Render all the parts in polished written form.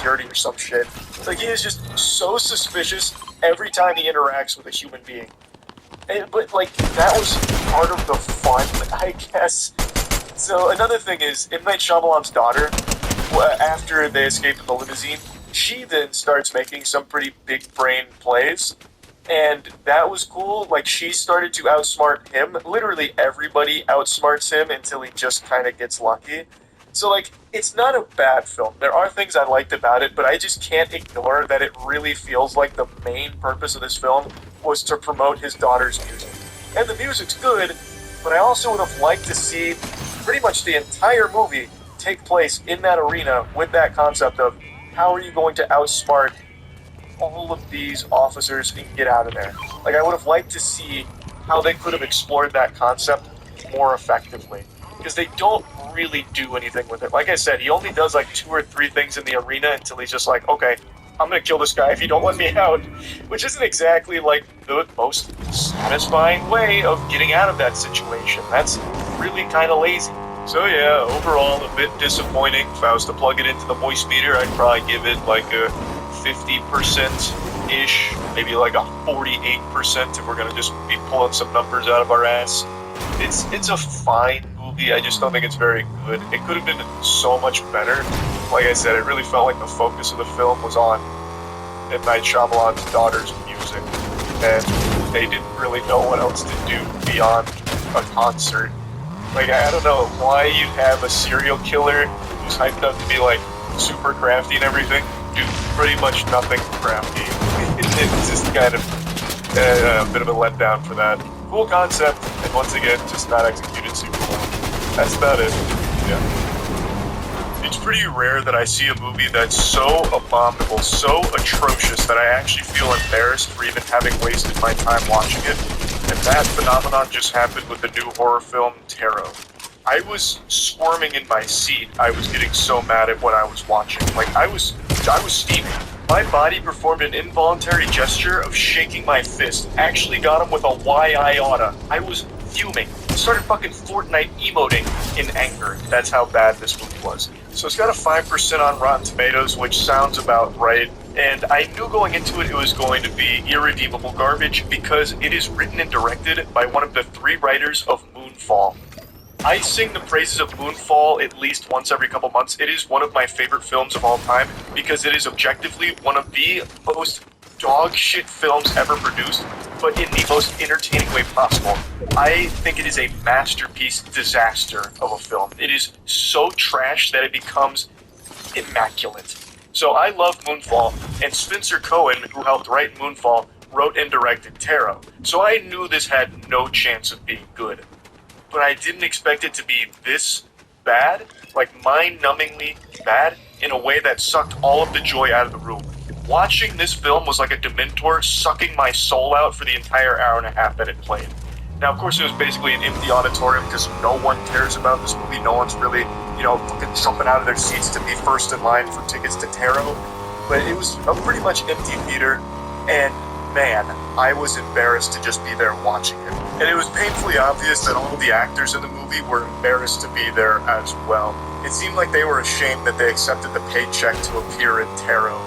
security or some shit. Like, he is just so suspicious every time he interacts with a human being. But, like, that was part of the fun, I guess. So, another thing is, M. Night Shyamalan's daughter, after they escape in the limousine, she then starts making some pretty big brain plays. And that was cool. Like, she started to outsmart him. Literally everybody outsmarts him until he just kind of gets lucky. So, like, it's not a bad film. There are things I liked about it, but I just can't ignore that it really feels like the main purpose of this film was to promote his daughter's music. And the music's good, but I also would have liked to see pretty much the entire movie take place in that arena with that concept of how are you going to outsmart all of these officers and get out of there. Like, I would have liked to see how they could have explored that concept more effectively. Because they don't really do anything with it. Like I said, he only does like 2 or 3 things in the arena until he's just like, okay, I'm gonna kill this guy if you don't let me out. Which isn't exactly like the most satisfying way of getting out of that situation. That's really kind of lazy. So yeah, overall a bit disappointing. If I was to plug it into the moist meter, I'd probably give it like a 50%-ish, maybe like a 48% if we're gonna just be pulling some numbers out of our ass. It's a fine movie, I just don't think it's very good. It could have been so much better. Like I said, it really felt like the focus of the film was on M. Night Shyamalan's daughter's music, and they didn't really know what else to do beyond a concert. Like, I don't know why you'd have a serial killer who's hyped up to be like super crafty and everything do pretty much nothing crafty. It's just kind of a bit of a letdown for that. Cool concept, and once again, just not executed super well. That's about it. Yeah. It's pretty rare that I see a movie that's so abominable, so atrocious, that I actually feel embarrassed for even having wasted my time watching it. And that phenomenon just happened with the new horror film, Tarot. I was squirming in my seat. I was getting so mad at what I was watching. Like, I was steaming. My body performed an involuntary gesture of shaking my fist. Actually got him with a why I oughta. I was fuming. Started fucking Fortnite emoting in anger. That's how bad this movie was. So it's got a 5% on Rotten Tomatoes, which sounds about right. And I knew going into it was going to be irredeemable garbage because it is written and directed by one of the 3 writers of Moonfall. I sing the praises of Moonfall at least once every couple months. It is one of my favorite films of all time because it is objectively one of the most dog shit films ever produced, but in the most entertaining way possible. I think it is a masterpiece disaster of a film. It is so trash that it becomes immaculate. So I love Moonfall, and Spencer Cohen, who helped write Moonfall, wrote and directed Tarot. So I knew this had no chance of being good. But I didn't expect it to be this bad, like mind-numbingly bad, in a way that sucked all of the joy out of the room. Watching this film was like a Dementor sucking my soul out for the entire hour and a half that it played. Now, of course, it was basically an empty auditorium because no one cares about this movie. No one's really, fucking jumping out of their seats to be first in line for tickets to Tarot. But it was a pretty much empty theater, and man, I was embarrassed to just be there watching it. And it was painfully obvious that all of the actors in the movie were embarrassed to be there as well. It seemed like they were ashamed that they accepted the paycheck to appear in Tarot.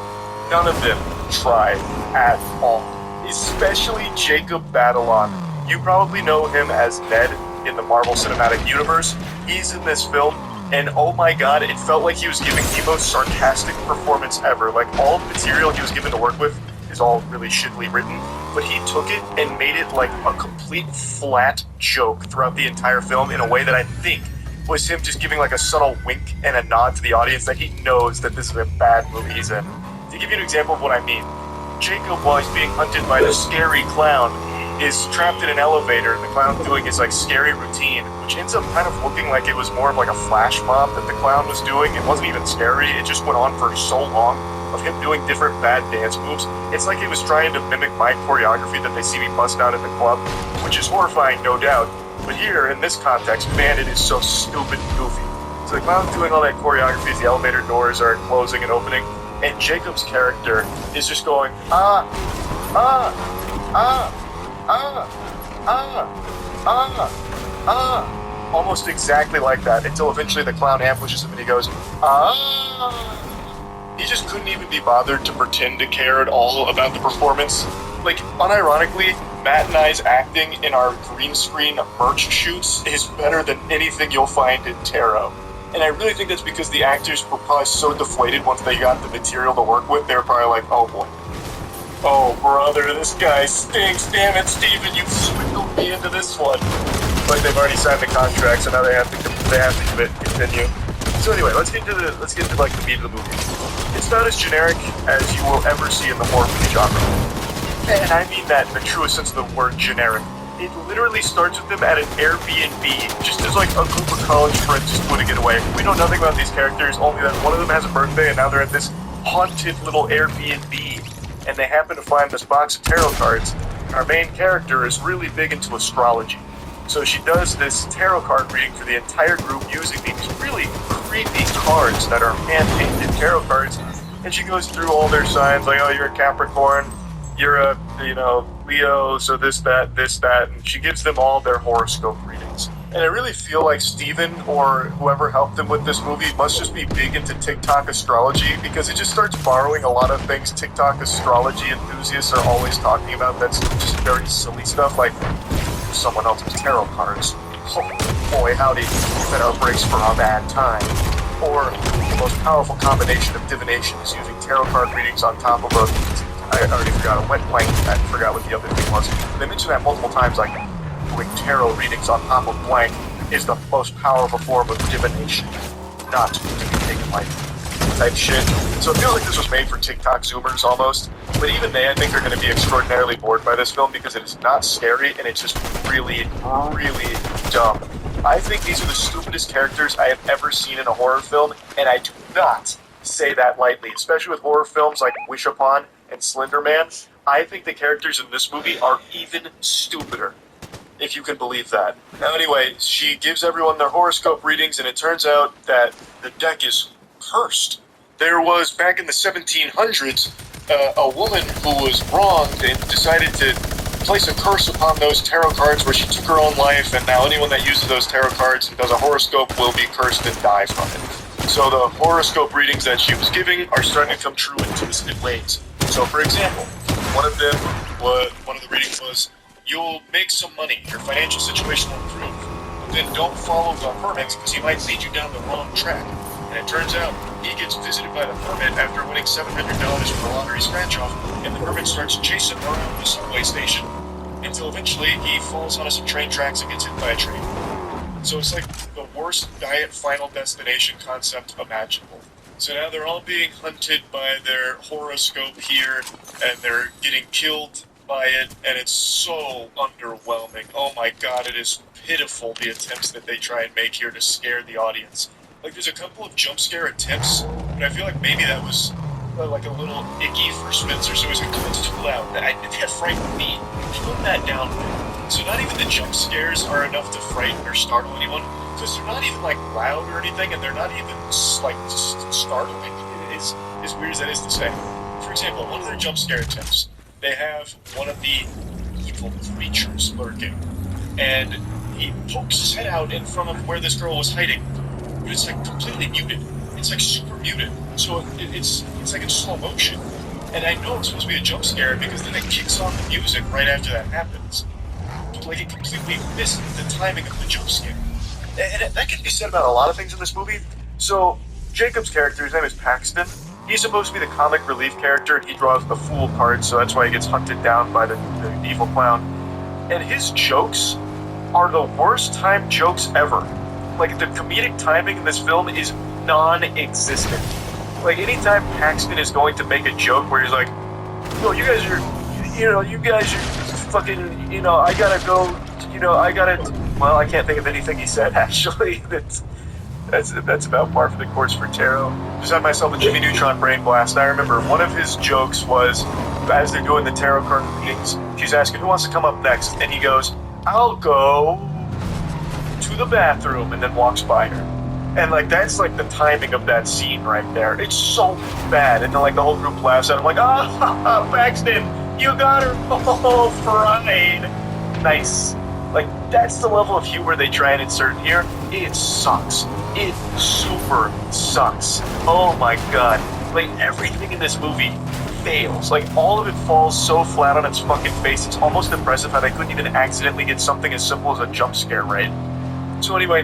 None of them tried at all. Especially Jacob Batalon. You probably know him as Ned in the Marvel Cinematic Universe. He's in this film, and oh my god, it felt like he was giving the most sarcastic performance ever. Like, all the material he was given to work with is all really shittily written, but he took it and made it like a complete flat joke throughout the entire film in a way that I think was him just giving like a subtle wink and a nod to the audience that he knows that this is a bad movie he's in. To give you an example of what I mean, Jacob, while he's being hunted by the scary clown, is trapped in an elevator, and the clown's doing his like scary routine, which ends up kind of looking like it was more of like a flash mob that the clown was doing. It wasn't even scary, it just went on for so long of him doing different bad dance moves. It's like he was trying to mimic my choreography that they see me bust out at the club, which is horrifying, no doubt. But here, in this context, man, it is so stupid and goofy. So the clown's doing all that choreography as the elevator doors are closing and opening, and Jacob's character is just going, ah, ah, ah, ah, ah, ah, ah, almost exactly like that, until eventually the clown ambushes him and he goes, ah. he just couldn't even be bothered to pretend to care at all about the performance. Like, unironically, Matt and I's acting in our green screen merch shoots is better than anything you'll find in Tarot. And I really think that's because the actors were probably so deflated once they got the material to work with, they were probably like, oh boy. Oh brother, this guy stinks. Damn it, Steven, you swindled me into this one. Like they've already signed the contract, so now they have to continue. So anyway, let's get to like the meat of the movie. It's not as generic as you will ever see in the horror movie genre. And I mean that in the truest sense of the word generic. It literally starts with them at an Airbnb, just as like a group of college friends just putting it away. We know nothing about these characters, only that one of them has a birthday and now they're at this haunted little Airbnb. And they happen to find this box of tarot cards. Our main character is really big into astrology. So she does this tarot card reading for the entire group using these really creepy cards that are hand-painted tarot cards. And she goes through all their signs, like, oh, you're a Capricorn, you're a, Leo, so this, that, and she gives them all their horoscope readings. And I really feel like Steven, or whoever helped him with this movie, must just be big into TikTok astrology, because it just starts borrowing a lot of things TikTok astrology enthusiasts are always talking about that's just very silly stuff, like someone else's tarot cards. Oh boy, howdy, that outbreaks for a bad time. Or the most powerful combination of divination is using tarot card readings on top of I already forgot, a wet blanket. I forgot what the other thing was. They mentioned that multiple times, like, doing tarot readings on top of blank is the most powerful form of divination. Not to be taken lightly. Type shit. So it feels like this was made for TikTok Zoomers almost. But even they, I think, are going to be extraordinarily bored by this film because it is not scary and it's just really, really dumb. I think these are the stupidest characters I have ever seen in a horror film, and I do not say that lightly, especially with horror films like Wish Upon and Slender Man. I think the characters in this movie are even stupider, if you can believe that. Now anyway, she gives everyone their horoscope readings, and it turns out that the deck is cursed. There was, back in the 1700s, a woman who was wronged and decided to place a curse upon those tarot cards where she took her own life, and now anyone that uses those tarot cards and does a horoscope will be cursed and die from it. So the horoscope readings that she was giving are starting to come true in twisted ways. So for example, one of the readings was, you'll make some money, your financial situation will improve, but then don't follow the hermit because he might lead you down the wrong track. And it turns out he gets visited by the hermit after winning $700 from the lottery scratch-off, and the hermit starts chasing him around the subway station until eventually he falls onto some train tracks and gets hit by a train. So it's like the worst diet Final Destination concept imaginable. So now they're all being hunted by their horoscope here, and they're getting killed by it, and it's so underwhelming. Oh my god, it is pitiful, the attempts that they try and make here to scare the audience. Like, there's a couple of jump scare attempts, but I feel like maybe that was like a little icky for Spencer, so he's like, it's too loud. That frightened me. Tone that down. So not even the jump scares are enough to frighten or startle anyone, because they're not even like loud or anything, and they're not even like startling. It's as weird as that is to say. For example, one of their jump scare attempts, they have one of the evil creatures lurking, and he pokes his head out in front of where this girl was hiding, but it's like completely muted. It's like super muted, so it's like in slow motion. And I know it's supposed to be a jump scare because then it kicks on the music right after that happens. But like it completely missed the timing of the jump scare. And that can be said about a lot of things in this movie. So Jacob's character, his name is Paxton. He's supposed to be the comic relief character, and he draws the fool card, so that's why he gets hunted down by the evil clown. And his jokes are the worst timed jokes ever. Like, the comedic timing in this film is non-existent. Like, anytime Paxton is going to make a joke where he's like, no, you guys are fucking, I gotta go, well, I can't think of anything he said, actually. That's about par for the course for Tarot. Just had myself a Jimmy Neutron brain blast. I remember one of his jokes was, as they're doing the tarot card readings, she's asking, who wants to come up next? And he goes, I'll go to the bathroom, and then walks by her. And like that's like the timing of that scene right there. It's so bad. And then like the whole group laughs at him like, Paxton, you got her. Oh, fried. Nice. Like that's the level of humor they try and insert here. It sucks. It super sucks. Oh my god. Like, everything in this movie fails. Like, all of it falls so flat on its fucking face, it's almost impressive how they couldn't even accidentally get something as simple as a jump scare right. So anyway,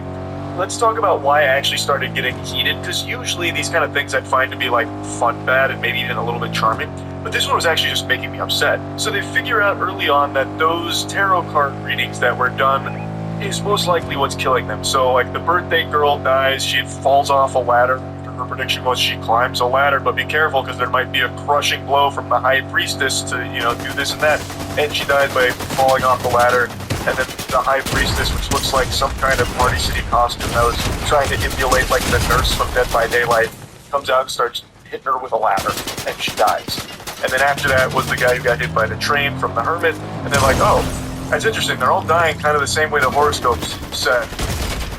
let's talk about why I actually started getting heated, because usually these kind of things I'd find to be like fun bad and maybe even a little bit charming, but this one was actually just making me upset. So they figure out early on that those tarot card readings that were done is most likely what's killing them. So like the birthday girl dies, she falls off a ladder. Her prediction was she climbs a ladder, but be careful because there might be a crushing blow from the high priestess to, do this and that. And she dies by falling off the ladder. And then the high priestess, which looks like some kind of Party City costume that was trying to emulate like the nurse from Dead by Daylight, comes out and starts hitting her with a ladder, and she dies. And then after that was the guy who got hit by the train from the Hermit, and they're like, oh, that's interesting, they're all dying kind of the same way the horoscopes said.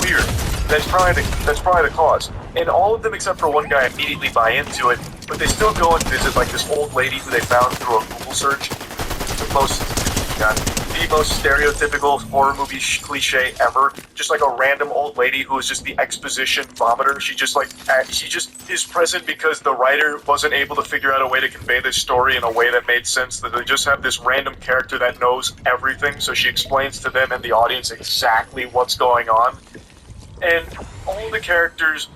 Weird. That's probably the cause. And all of them except for one guy immediately buy into it, but they still go and visit like this old lady who they found through a Google search. The most stereotypical horror movie cliche ever. Just like a random old lady who is just the exposition vomiter. She just is present because the writer wasn't able to figure out a way to convey this story in a way that made sense. That they just have this random character that knows everything, so she explains to them and the audience exactly what's going on. And all the characters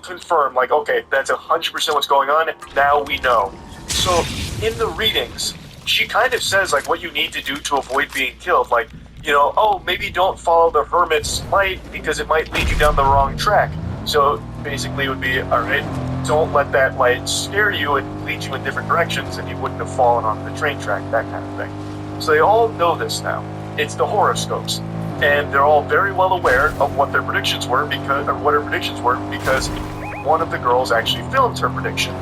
confirm, like, okay, that's 100% what's going on, now we know. So, in the readings, she kind of says, like, what you need to do to avoid being killed. Like, oh, maybe don't follow the hermit's light because it might lead you down the wrong track. So, basically it would be, alright, don't let that light scare you and lead you in different directions and you wouldn't have fallen on the train track, that kind of thing. So they all know this now. It's the horoscopes. And they're all very well aware of what their predictions were because one of the girls actually filmed her prediction.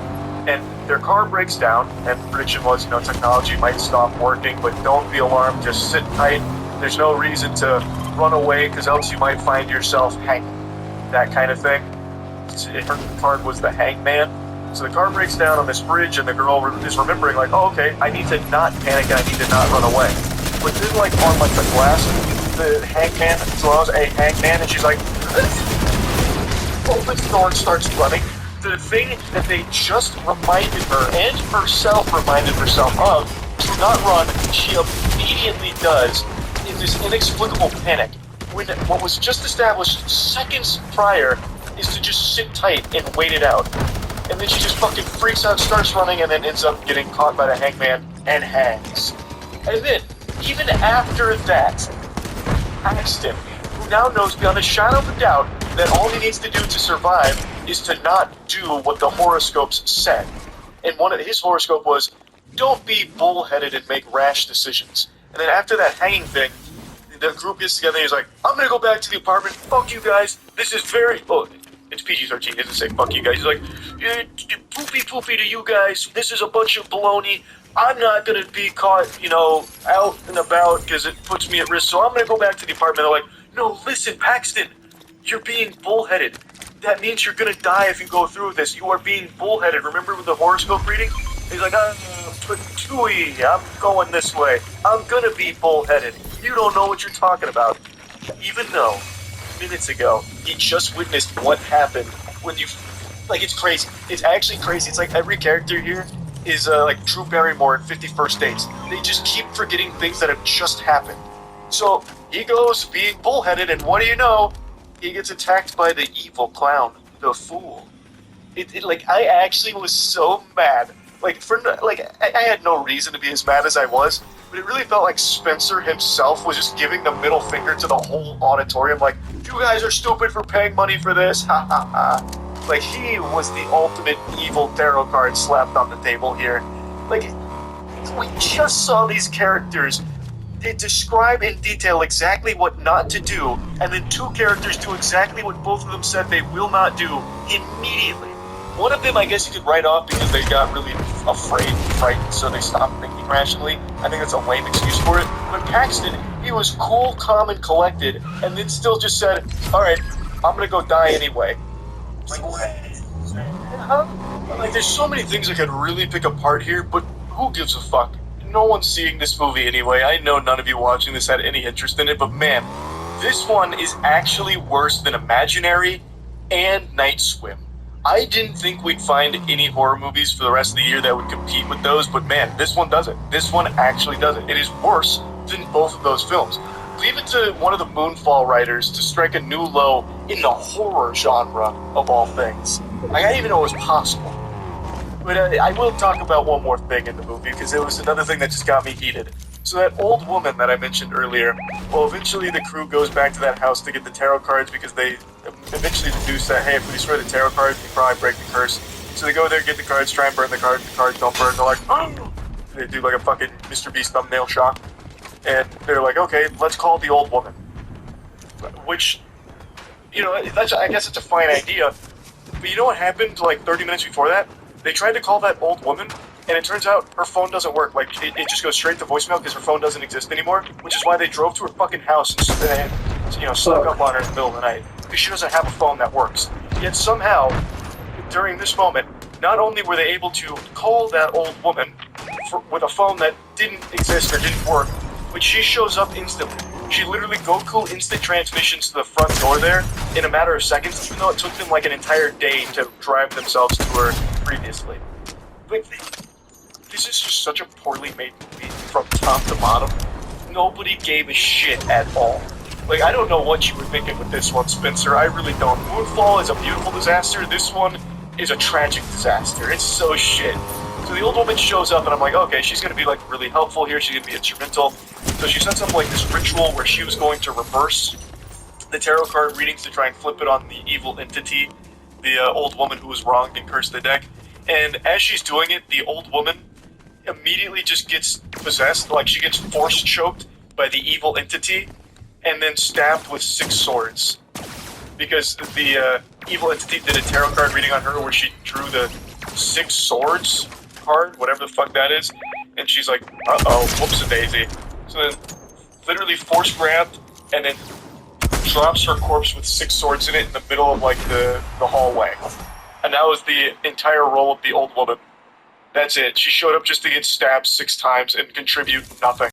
And their car breaks down, and the prediction was, technology might stop working, but don't be alarmed, just sit tight. There's no reason to run away, because else you might find yourself hanging. That kind of thing. Her card was the hangman. So the car breaks down on this bridge, and the girl is remembering, like, oh, okay, I need to not panic, and I need to not run away. But then, like, on, like, the glass, the hangman draws a hangman, and she's like, opens the door and starts running. The thing that they just reminded her, and herself reminded herself of, to not run, she immediately does, in this inexplicable panic, when what was just established seconds prior is to just sit tight and wait it out. And then she just fucking freaks out, starts running, and then ends up getting caught by the hangman and hangs. And then, even after that, Paxton, who now knows beyond a shadow of a doubt that all he needs to do to survive is to not do what the horoscopes said. And one of his horoscope was, don't be bullheaded and make rash decisions. And then after that hanging thing, the group gets together and he's like, I'm gonna go back to the apartment, fuck you guys, this is very... Oh, it's PG-13, it doesn't say fuck you guys. He's like, poopy to you guys, this is a bunch of baloney, I'm not gonna be caught, out and about because it puts me at risk, so I'm gonna go back to the apartment. They're like, no, listen, Paxton, you're being bullheaded. That means you're gonna die if you go through this. You are being bullheaded. Remember with the horoscope reading? He's like, Patooey, I'm going this way. I'm gonna be bullheaded. You don't know what you're talking about. Even though, minutes ago, he just witnessed what happened when you... Like, it's crazy. It's actually crazy. It's like every character here is like Drew Barrymore in 50 First Dates. They just keep forgetting things that have just happened. So, he goes being bullheaded, and what do you know? He gets attacked by the evil clown, the fool. I actually was so mad. I had no reason to be as mad as I was, but it really felt like Spencer himself was just giving the middle finger to the whole auditorium, like, you guys are stupid for paying money for this, ha ha ha. Like, he was the ultimate evil tarot card slapped on the table here. Like, we just saw these characters describe in detail exactly what not to do, and then two characters do exactly what both of them said they will not do immediately. One of them, I guess you could write off because they got really afraid and frightened, so they stopped thinking rationally. I think that's a lame excuse for it. But Paxton, he was cool, calm, and collected, and then still just said, alright, I'm gonna go die anyway. Like, what? Like, there's so many things I could really pick apart here, but who gives a fuck? No one's seeing this movie anyway. I know none of you watching this had any interest in it, but man, this one is actually worse than Imaginary and Night Swim. I didn't think we'd find any horror movies for the rest of the year that would compete with those, but man, this one does it. This one actually does it. It is worse than both of those films. Leave it to one of the Moonfall writers to strike a new low in the horror genre, of all things. Like, I didn't even know it was possible. But I will talk about one more thing in the movie, because it was another thing that just got me heated. So that old woman that I mentioned earlier, well, eventually the crew goes back to that house to get the tarot cards, because they eventually deduce that, hey, if we destroy the tarot cards, we probably break the curse. So they go there, get the cards, try and burn the cards don't burn, they're like, oh! They do like a fucking Mr. Beast thumbnail shot. And they're like, okay, let's call the old woman. Which, you know, I guess it's a fine idea. But you know what happened like 30 minutes before that? They tried to call that old woman, and it turns out her phone doesn't work. Like, it just goes straight to voicemail because her phone doesn't exist anymore, which is why they drove to her fucking house and you know, snuck up on her in the middle of the night. Because she doesn't have a phone that works. Yet somehow, during this moment, not only were they able to call that old woman with a phone that didn't exist or didn't work, but she shows up instantly. She literally Goku instant transmissions to the front door there in a matter of seconds, even though it took them like an entire day to drive themselves to her previously. Like, this is just such a poorly made movie from top to bottom. Nobody gave a shit at all. Like, I don't know what you were thinking with this one, Spencer. I really don't. Moonfall is a beautiful disaster. This one is a tragic disaster. It's so shit. So the old woman shows up, and I'm like, okay, she's going to be, like, really helpful here. She's going to be instrumental. So she sets up, like, this ritual where she was going to reverse the tarot card readings to try and flip it on the evil entity, the old woman who was wronged and cursed the deck. And as she's doing it, the old woman immediately just gets possessed. Like, she gets force choked by the evil entity and then stabbed with 6 swords. Because the evil entity did a tarot card reading on her where she drew the 6 swords card, whatever the fuck that is, and she's like, uh-oh, whoops-a-daisy. So then, literally force grabbed, and then drops her corpse with 6 swords in it in the middle of, like, the hallway. And that was the entire role of the old woman. That's it. She showed up just to get stabbed 6 times and contribute nothing.